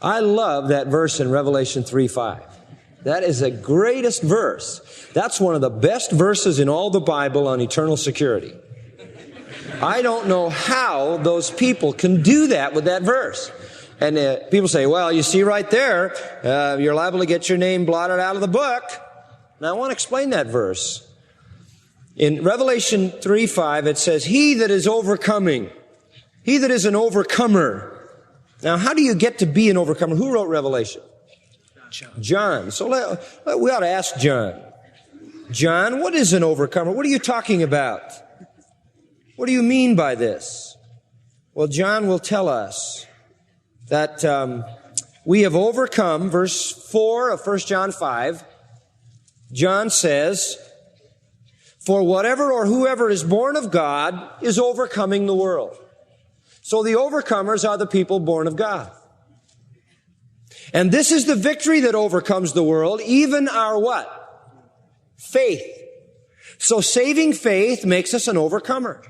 I love that verse in Revelation 3:5. That is the greatest verse. That's one of the best verses in all the Bible on eternal security. I don't know how those people can do that with that verse. And people say, well, you see right there, you're liable to get your name blotted out of the book. Now, I want to explain that verse. In Revelation 3:5, it says, he that is overcoming, he that is an overcomer. Now, how do you get to be an overcomer? Who wrote Revelation? John. So we ought to ask John. John, what is an overcomer? What are you talking about? What do you mean by this? Well, John will tell us that we have overcome, verse 4 of 1 John 5. John says, for whatever or whoever is born of God is overcoming the world. So the overcomers are the people born of God. And this is the victory that overcomes the world, even our what? Faith. So saving faith makes us an overcomer.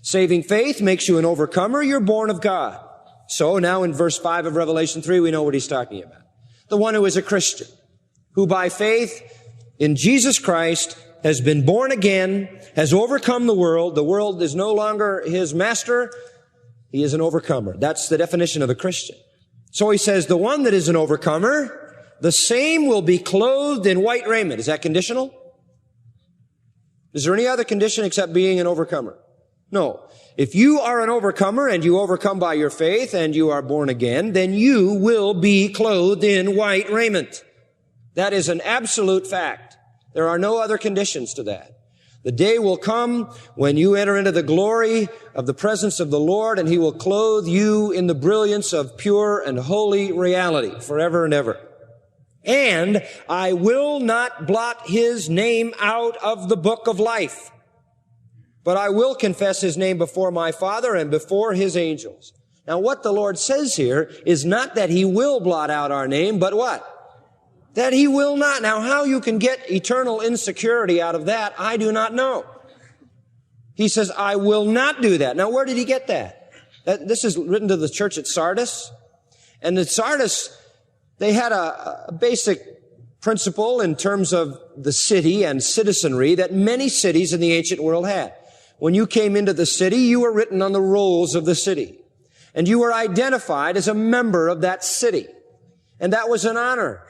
Saving faith makes you an overcomer. You're born of God. So now in verse 5 of Revelation 3, we know what he's talking about. The one who is a Christian, who by faith in Jesus Christ has been born again, has overcome the world. The world is no longer his master. He is an overcomer. That's the definition of a Christian. So he says, the one that is an overcomer, the same will be clothed in white raiment. Is that conditional? Is there any other condition except being an overcomer? No. If you are an overcomer and you overcome by your faith and you are born again, then you will be clothed in white raiment. That is an absolute fact. There are no other conditions to that. The day will come when you enter into the glory of the presence of the Lord, and he will clothe you in the brilliance of pure and holy reality forever and ever. And I will not blot his name out of the book of life, but I will confess his name before my Father and before his angels. Now, what the Lord says here is not that he will blot out our name, but what? That he will not. Now, how you can get eternal insecurity out of that, I do not know. He says, I will not do that. Now, where did he get that? This is written to the church at Sardis. And at Sardis, they had a basic principle in terms of the city and citizenry that many cities in the ancient world had. When you came into the city, you were written on the rolls of the city. And you were identified as a member of that city. And that was an honor.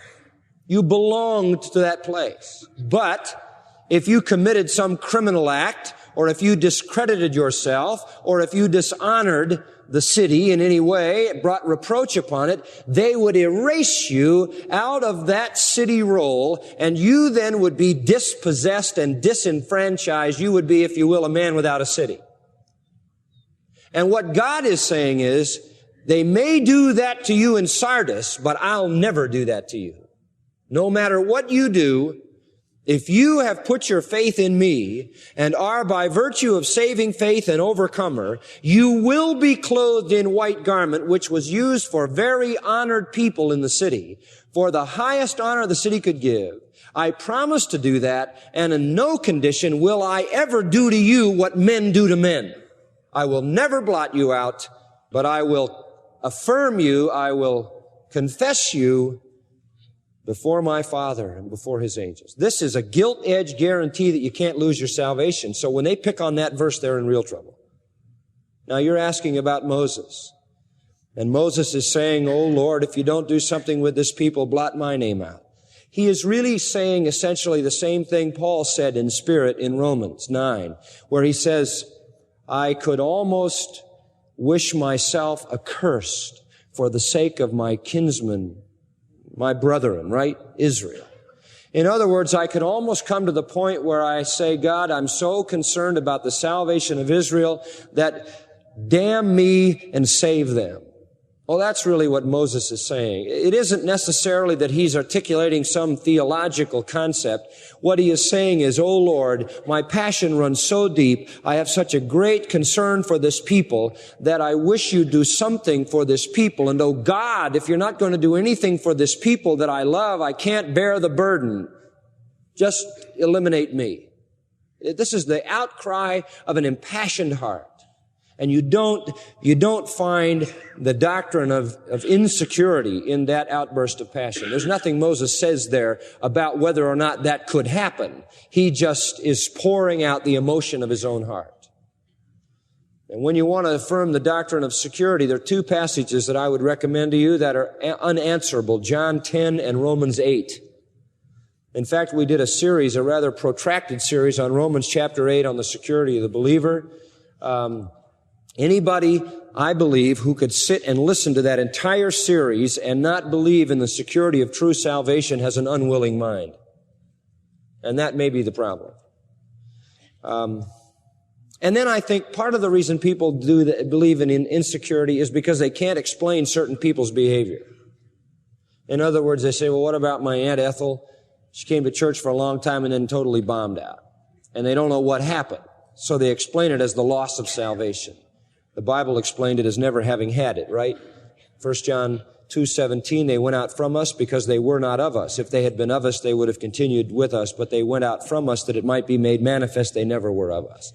You belonged to that place. But if you committed some criminal act, or if you discredited yourself, or if you dishonored the city in any way, brought reproach upon it, they would erase you out of that city roll, and you then would be dispossessed and disenfranchised. You would be, if you will, a man without a city. And what God is saying is, they may do that to you in Sardis, but I'll never do that to you. No matter what you do, if you have put your faith in me and are by virtue of saving faith an overcomer, you will be clothed in white garment, which was used for very honored people in the city, for the highest honor the city could give. I promise to do that, and in no condition will I ever do to you what men do to men. I will never blot you out, but I will affirm you, I will confess you before my Father and before his angels. This is a gilt-edged guarantee that you can't lose your salvation. So when they pick on that verse, they're in real trouble. Now you're asking about Moses. And Moses is saying, oh Lord, if you don't do something with this people, blot my name out. He is really saying essentially the same thing Paul said in spirit in Romans 9, where he says, I could almost wish myself accursed for the sake of my kinsmen, my brethren, right? Israel. In other words, I could almost come to the point where I say, God, I'm so concerned about the salvation of Israel that damn me and save them. Well, that's really what Moses is saying. It isn't necessarily that he's articulating some theological concept. What he is saying is, oh Lord, my passion runs so deep. I have such a great concern for this people that I wish you'd do something for this people. And oh God, if you're not going to do anything for this people that I love, I can't bear the burden. Just eliminate me. This is the outcry of an impassioned heart. And you don't find the doctrine of insecurity in that outburst of passion. There's nothing Moses says there about whether or not that could happen. He just is pouring out the emotion of his own heart. And when you want to affirm the doctrine of security, there are two passages that I would recommend to you that are unanswerable, John 10 and Romans 8. In fact, we did a rather protracted series on Romans chapter 8 on the security of the believer. Anybody, I believe, who could sit and listen to that entire series and not believe in the security of true salvation has an unwilling mind. And that may be the problem. And then I think part of the reason people believe in insecurity is because they can't explain certain people's behavior. In other words, they say, well, what about my Aunt Ethel? She came to church for a long time and then totally bombed out. And they don't know what happened. So they explain it as the loss of salvation. The Bible explained it as never having had it, right? 1 John 2:17, they went out from us because they were not of us. If they had been of us, they would have continued with us, but they went out from us that it might be made manifest they never were of us.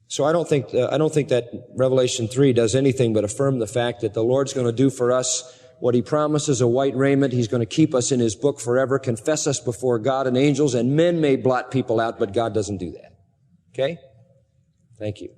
So I don't think that Revelation 3 does anything but affirm the fact that the Lord's going to do for us what He promises, a white raiment. He's going to keep us in His book forever, confess us before God and angels, and men may blot people out, but God doesn't do that. Okay? Thank you.